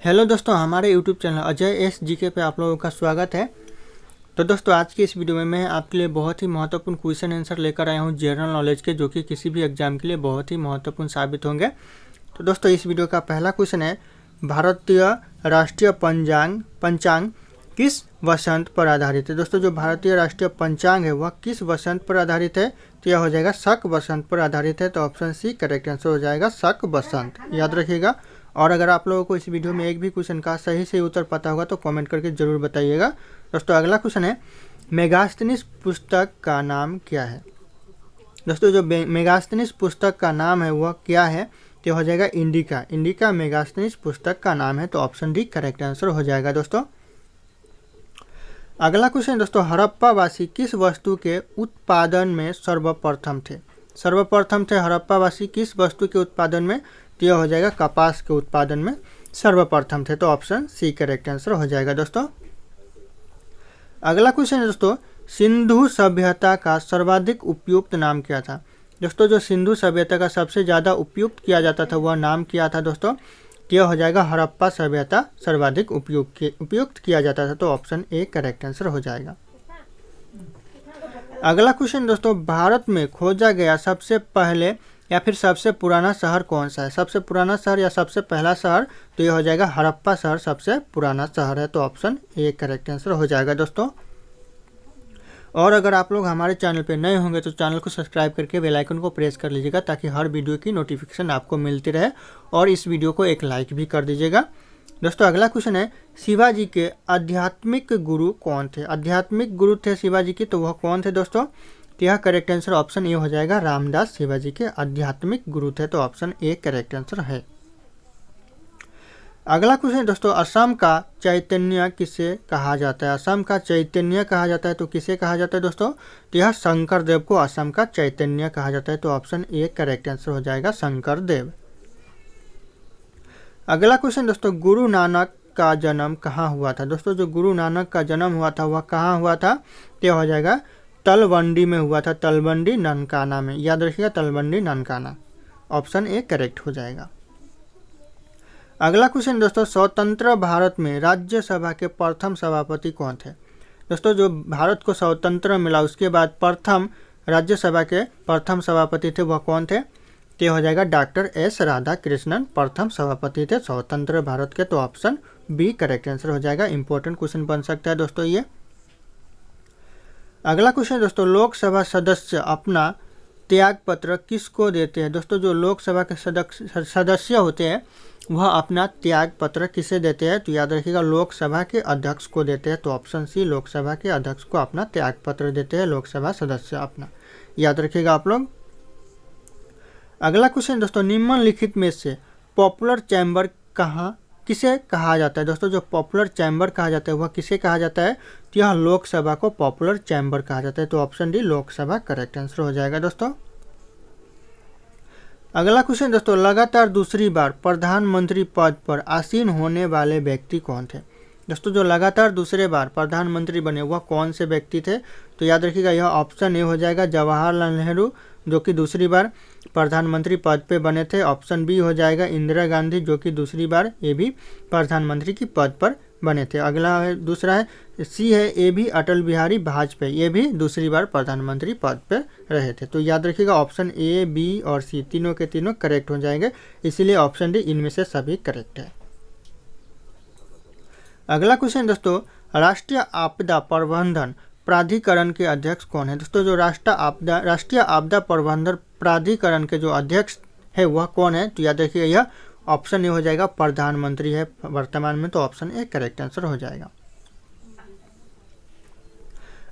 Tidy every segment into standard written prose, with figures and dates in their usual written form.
Hello दोस्तों, हमारे YouTube channel Ajay S GK पे आप लोगों का स्वागत है। तो दोस्तों, आज की इस वीडियो में मैं आपके लिए बहुत ही महत्वपूर्ण क्वेश्चन आंसर लेकर आया हूं जनरल नॉलेज के, जो कि किसी भी एग्जाम के लिए बहुत ही महत्वपूर्ण साबित होंगे। तो दोस्तों, इस वीडियो का पहला क्वेश्चन है, भारतीय राष्ट्रीय पंचांग किस वसंत पर आधारित है। दोस्तों, जो भारतीय राष्ट्रीय पंचांग है वह किस वसंत पर आधारित है, तो यह हो जाएगा शक वसंत पर आधारित है। तो ऑप्शन सी करेक्ट आंसर हो जाएगा, शक वसंत, याद रखिएगा। और अगर आप लोगों को इस वीडियो में एक भी क्वेश्चन का सही से उत्तर पता होगा तो कमेंट करके जरूर बताइएगा। दोस्तों, अगला क्वेश्चन है, मेगास्थनीज पुस्तक का नाम क्या है। दोस्तों, जो मेगास्थनीज पुस्तक का नाम है वह क्या है, तो हो जाएगा इंडिका। इंडिका मेगास्थनीज पुस्तक का नाम है। तो ऑप्शन डी करेक्ट आंसर हो जाएगा। दोस्तों, अगला क्वेश्चन दोस्तों, हड़प्पावासी किस वस्तु के उत्पादन में सर्वप्रथम थे। सर्वप्रथम थे हड़प्पावासी किस वस्तु के उत्पादन में, तो यह हो जाएगा कपास के उत्पादन में सर्वप्रथम थे। तो ऑप्शन सी करेक्ट आंसर हो जाएगा। दोस्तों, अगला क्वेश्चन है दोस्तों, सिंधु सभ्यता का सर्वाधिक उपयुक्त नाम क्या था। दोस्तों, जो सिंधु सभ्यता का सबसे ज़्यादा उपयुक्त किया जाता था वह नाम क्या था दोस्तों, यह हो जाएगा हड़प्पा सभ्यता सर्वाधिक उपयुक्त किया जाता था। तो ऑप्शन ए करेक्ट आंसर हो जाएगा। अगला क्वेश्चन दोस्तों, भारत में खोजा गया सबसे पहले या फिर सबसे पुराना शहर कौन सा है। सबसे पुराना शहर या सबसे पहला शहर, तो यह हो जाएगा हड़प्पा शहर सबसे पुराना शहर है। तो ऑप्शन ए करेक्ट आंसर हो जाएगा। दोस्तों, और अगर आप लोग हमारे चैनल पे नए होंगे तो चैनल को सब्सक्राइब करके बेल आइकन को प्रेस कर लीजिएगा, ताकि हर वीडियो की नोटिफिकेशन आपको मिलती रहे। और इस वीडियो को एक लाइक भी कर दीजिएगा। दोस्तों, अगला क्वेश्चन है, शिवाजी के आध्यात्मिक गुरु कौन थे। आध्यात्मिक गुरु थे शिवाजी के, तो वह कौन थे दोस्तों, तो यह करेक्ट आंसर ऑप्शन ए हो जाएगा, रामदास शिवाजी के आध्यात्मिक गुरु थे। तो ऑप्शन ए करेक्ट आंसर है। अगला क्वेश्चन दोस्तों, असम का चैतन्य किसे कहा जाता है। असम का चैतन्य कहा जाता है तो किसे कहा जाता है दोस्तों, तो यह शंकर देव को असम का चैतन्य कहा जाता है। तो ऑप्शन ए करेक्ट आंसर हो जाएगा, शंकर देव। अगला क्वेश्चन दोस्तों, गुरु नानक का जन्म कहाँ हुआ था। दोस्तों, जो गुरु नानक का जन्म हुआ था वह कहाँ हुआ था, तो हो जाएगा तलवंडी में हुआ था, तलवंडी ननकाना में, याद रखिएगा, Talwandi Nankana. Option A correct हो जाएगा। अगला क्वेश्चन दोस्तों, स्वतंत्र भारत में राज्यसभा के प्रथम सभापति कौन थे। दोस्तों, जो भारत को स्वतंत्र मिला उसके बाद प्रथम राज्यसभा के प्रथम सभापति थे वह कौन थे, तो हो जाएगा डॉक्टर एस राधाकृष्णन प्रथम सभापति थे स्वतंत्र भारत के। तो ऑप्शन बी करेक्ट आंसर हो जाएगा। इंपॉर्टेंट क्वेश्चन बन सकता है दोस्तों ये। अगला क्वेश्चन दोस्तों, लोकसभा सदस्य अपना त्याग पत्र किसको देते हैं। दोस्तों, जो लोकसभा के सदस्य होते हैं वह अपना त्याग पत्र किसे देते हैं, तो याद रखिएगा, लोकसभा के अध्यक्ष को देते हैं। तो ऑप्शन सी लोकसभा के अध्यक्ष को अपना त्याग पत्र देते हैं लोकसभा सदस्य अपना, याद रखिएगा आप लोग। अगला क्वेश्चन दोस्तों, निम्नलिखित में से पॉपुलर चैम्बर किसे कहा जाता है। दोस्तों, जो पॉपुलर चैम्बर कहा जाता है वह किसे कहा जाता है, तो यह लोकसभा को पॉपुलर चैम्बर कहा जाता है। तो option D Lok Sabha correct answer हो जाएगा। दोस्तों, अगला क्वेश्चन दोस्तों, लगातार दूसरी बार प्रधानमंत्री पद पर आसीन होने वाले व्यक्ति कौन थे। दोस्तों, जो लगातार दूसरे बार प्रधानमंत्री बने वह कौन से व्यक्ति थे, तो याद रखिएगा, यह ऑप्शन ए हो जाएगा, जवाहरलाल नेहरू, जो कि दूसरी बार प्रधानमंत्री पद पे बने थे। ऑप्शन बी हो जाएगा, इंदिरा गांधी, जो कि दूसरी बार ये भी प्रधानमंत्री की पद पर बने थे। अगला है, दूसरा है सी है, ए भी अटल बिहारी वाजपेयी, ये भी दूसरी बार प्रधानमंत्री पद पे रहे थे। तो याद रखिएगा, ऑप्शन ए, बी और सी तीनों के तीनों करेक्ट हो जाएंगे, इसीलिए ऑप्शन डी इनमें से सभी करेक्ट है। अगला क्वेश्चन दोस्तों, राष्ट्रीय आपदा प्रबंधन प्राधिकरण के अध्यक्ष कौन है। दोस्तों, जो राष्ट्रीय आपदा प्रबंधन प्राधिकरण के जो अध्यक्ष है वह कौन है, तो याद रखिएगा, यह ऑप्शन ए हो जाएगा, प्रधानमंत्री है वर्तमान में। तो ऑप्शन ए करेक्ट आंसर हो जाएगा।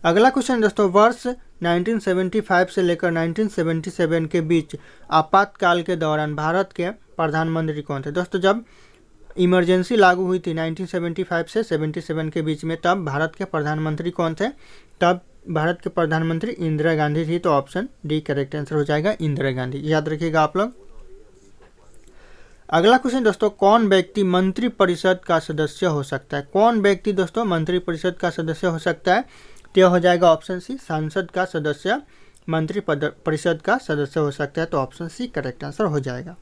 अगला क्वेश्चन दोस्तों, वर्ष 1975 से लेकर 1977 के बीच आपातकाल के दौरान भारत के प्रधानमंत्री कौन थे। दोस्तों, जब इमरजेंसी लागू हुई थी 1975 से 77 के बीच में, तब भारत के प्रधानमंत्री कौन थे, तब भारत के प्रधानमंत्री इंदिरा गांधी थी। तो ऑप्शन डी करेक्ट आंसर हो जाएगा, इंदिरा गांधी, याद रखिएगा आप लोग। अगला क्वेश्चन दोस्तों, कौन व्यक्ति मंत्री परिषद का सदस्य हो सकता है। कौन व्यक्ति दोस्तों मंत्री परिषद का सदस्य हो सकता है, तो हो जाएगा ऑप्शन सी, सांसद का सदस्य मंत्री परिषद का सदस्य हो सकता है। तो ऑप्शन सी करेक्ट आंसर हो जाएगा।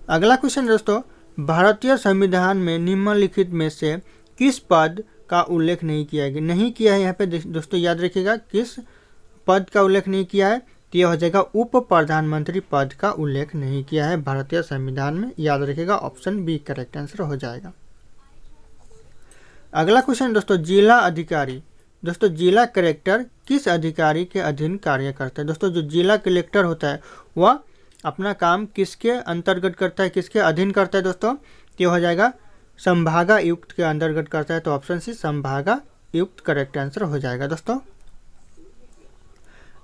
अगला क्वेश्चन दोस्तों, भारतीय संविधान में निम्नलिखित में से किस पद का उल्लेख नहीं किया है यहाँ पे दोस्तों याद रखिएगा, किस पद का उल्लेख नहीं किया है, तो यह हो जाएगा उप प्रधानमंत्री पद का उल्लेख नहीं किया है भारतीय संविधान में। याद रखिएगा, ऑप्शन बी करेक्ट आंसर हो जाएगा। अगला क्वेश्चन दोस्तों, जिला अधिकारी। दोस्तों जिला कलेक्टर किस अधिकारी के अधीन कार्य करता है? दोस्तों जो जिला कलेक्टर होता है वह अपना काम किसके अंतर्गत करता है, किसके अधीन करता है दोस्तों? तो हो जाएगा संभागायुक्त के अंतर्गत करता है, तो ऑप्शन सी संभागायुक्त करेक्ट आंसर हो जाएगा दोस्तों।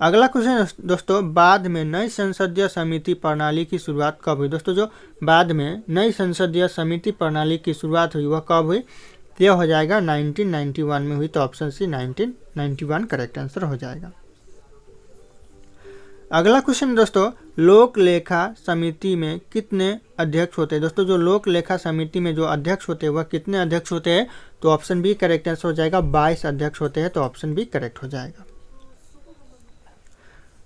अगला क्वेश्चन दोस्तों, बाद में नई संसदीय समिति प्रणाली की शुरुआत कब हुई? दोस्तों जो बाद में नई संसदीय समिति प्रणाली की शुरुआत हुई वह कब हुई? यह हो जाएगा 1991 में हुई, तो ऑप्शन सी 1991 करेक्ट आंसर हो जाएगा। अगला क्वेश्चन दोस्तों, लोक लेखा समिति में कितने अध्यक्ष होते हैं? दोस्तों जो लोक लेखा समिति में जो अध्यक्ष होते हैं वह कितने अध्यक्ष होते हैं? तो ऑप्शन बी करेक्ट आंसर हो जाएगा, 22 अध्यक्ष होते हैं, तो ऑप्शन बी करेक्ट हो जाएगा।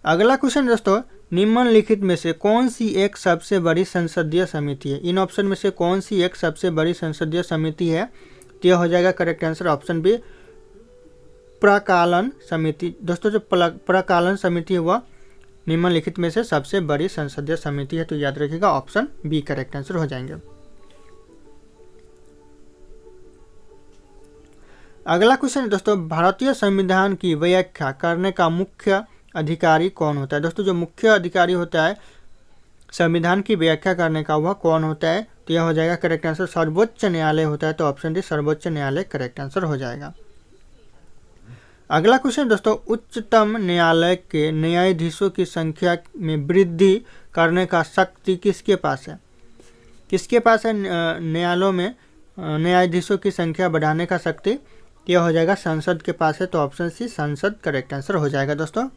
अगला क्वेश्चन दोस्तों, निम्नलिखित में से कौन सी एक सबसे बड़ी संसदीय समिति है? इन ऑप्शन में से कौन सी एक सबसे बड़ी संसदीय समिति है? तो यह हो जाएगा करेक्ट आंसर ऑप्शन बी प्रकालन समिति। दोस्तों जो प्रकालन समिति है वह निम्नलिखित में से सबसे बड़ी संसदीय समिति है, तो याद रखिएगा ऑप्शन बी करेक्ट आंसर हो जाएंगे। अगला क्वेश्चन दोस्तों, भारतीय संविधान की व्याख्या करने का मुख्य अधिकारी कौन होता है? दोस्तों जो मुख्य अधिकारी होता है संविधान की व्याख्या करने का वह कौन होता है? तो यह हो जाएगा करेक्ट आंसर सर्वोच्च न्यायालय होता है, तो ऑप्शन डी सर्वोच्च न्यायालय करेक्ट आंसर हो जाएगा। अगला क्वेश्चन दोस्तों, उच्चतम न्यायालय के न्यायाधीशों की संख्या में वृद्धि करने का शक्ति किसके पास है? किसके पास है न्यायालयों में न्यायाधीशों की संख्या बढ़ाने का शक्ति? यह हो जाएगा संसद के पास है, तो ऑप्शन सी संसद करेक्ट आंसर हो जाएगा दोस्तों।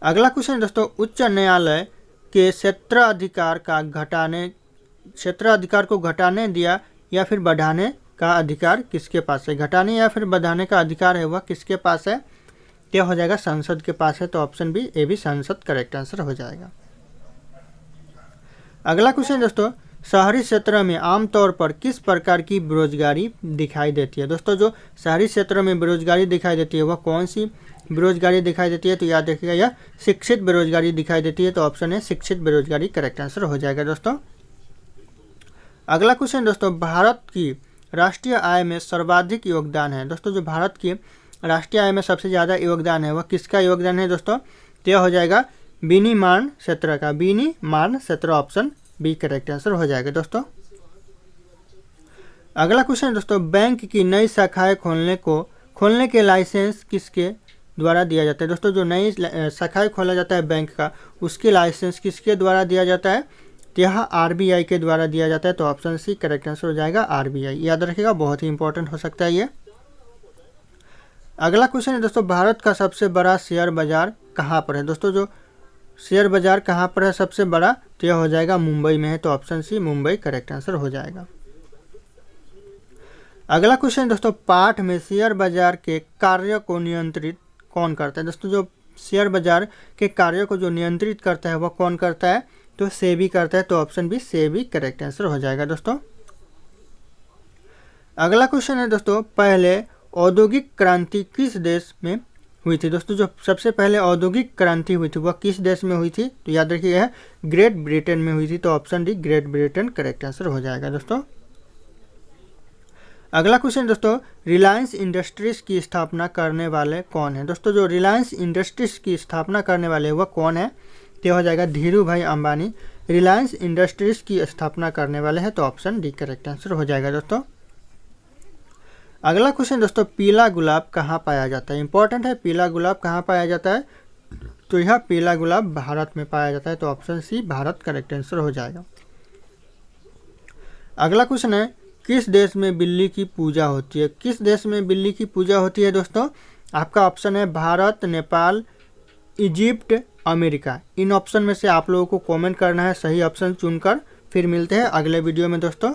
अगला क्वेश्चन दोस्तों, उच्च न्यायालय के क्षेत्राधिकार को घटाने दिया या फिर बढ़ाने का अधिकार किसके पास है? घटाने या फिर बढ़ाने का अधिकार है वह किसके पास है? यह हो जाएगा संसद के पास है, तो ऑप्शन बी ए भी संसद करेक्ट आंसर हो जाएगा। अगला क्वेश्चन दोस्तों, शहरी क्षेत्र में आमतौर पर किस प्रकार की बेरोजगारी दिखाई देती है? दोस्तों जो शहरी क्षेत्रों में बेरोजगारी दिखाई देती है वह कौन सी बेरोजगारी दिखाई देती है? तो याद रखिएगा यह शिक्षित बेरोजगारी दिखाई देती है, तो ऑप्शन है शिक्षित बेरोजगारी करेक्ट आंसर हो जाएगा दोस्तों। अगला क्वेश्चन दोस्तों, भारत की राष्ट्रीय आय में सर्वाधिक योगदान है? दोस्तों जो भारत की राष्ट्रीय आय में सबसे ज़्यादा योगदान है वह किसका योगदान है दोस्तों? तो यह हो जाएगा विनिर्माण क्षेत्र का, विनिर्माण क्षेत्र, ऑप्शन बी करेक्ट आंसर हो जाएगा दोस्तों। अगला क्वेश्चन दोस्तों, बैंक की नई शाखाएं खोलने के लाइसेंस किसके द्वारा दिया जाता है? दोस्तों जो नई शाखाएं खोला जाता है बैंक का उसके लाइसेंस किसके द्वारा दिया जाता है? तो यह आरबीआई के द्वारा दिया जाता है, तो ऑप्शन सी करेक्ट आंसर हो जाएगा आरबीआई। याद रखिएगा, बहुत ही इंपॉर्टेंट हो सकता है ये। अगला क्वेश्चन है दोस्तों, भारत का सबसे बड़ा शेयर बाजार कहाँ पर है? दोस्तों जो शेयर बाजार कहाँ पर है सबसे बड़ा? तो यह हो जाएगा मुंबई में है, तो option C Mumbai correct answer हो जाएगा। अगला क्वेश्चन दोस्तों, पाठ में शेयर बाजार के कार्य को नियंत्रित कौन करता है? दोस्तों जो शेयर बाजार के कार्य को जो नियंत्रित करता है वह कौन करता है? तो सेबी करता है, तो option B SEBI correct answer हो जाएगा दोस्तों। अगला क्वेश्चन है दोस्तों, पहले औद्योगिक क्रांति किस देश में हुई थी? दोस्तों जो सबसे पहले औद्योगिक क्रांति हुई थी वह किस देश में हुई थी? तो याद रखिएगा ग्रेट ब्रिटेन में हुई थी, तो option D great Britain correct answer हो जाएगा दोस्तों। अगला क्वेश्चन दोस्तों, रिलायंस इंडस्ट्रीज की स्थापना करने वाले कौन है? दोस्तों जो रिलायंस इंडस्ट्रीज की स्थापना करने वाले वह कौन है? तो हो जाएगा धीरू भाई अंबानी रिलायंस इंडस्ट्रीज की स्थापना करने वाले हैं, तो ऑप्शन डी करेक्ट आंसर हो जाएगा दोस्तों। अगला क्वेश्चन दोस्तों, पीला गुलाब कहाँ पाया जाता है? इंपॉर्टेंट है, पीला गुलाब कहाँ पाया जाता है? तो यह पीला गुलाब भारत में पाया जाता है, तो option C Bharat correct answer हो जाएगा। अगला क्वेश्चन है, किस देश में बिल्ली की पूजा होती है? किस देश में बिल्ली की पूजा होती है दोस्तों? आपका ऑप्शन है भारत, नेपाल, इजिप्ट, अमेरिका। इन ऑप्शन में से आप लोगों को कमेंट करना है सही ऑप्शन चुनकर। फिर मिलते हैं अगले वीडियो में दोस्तों।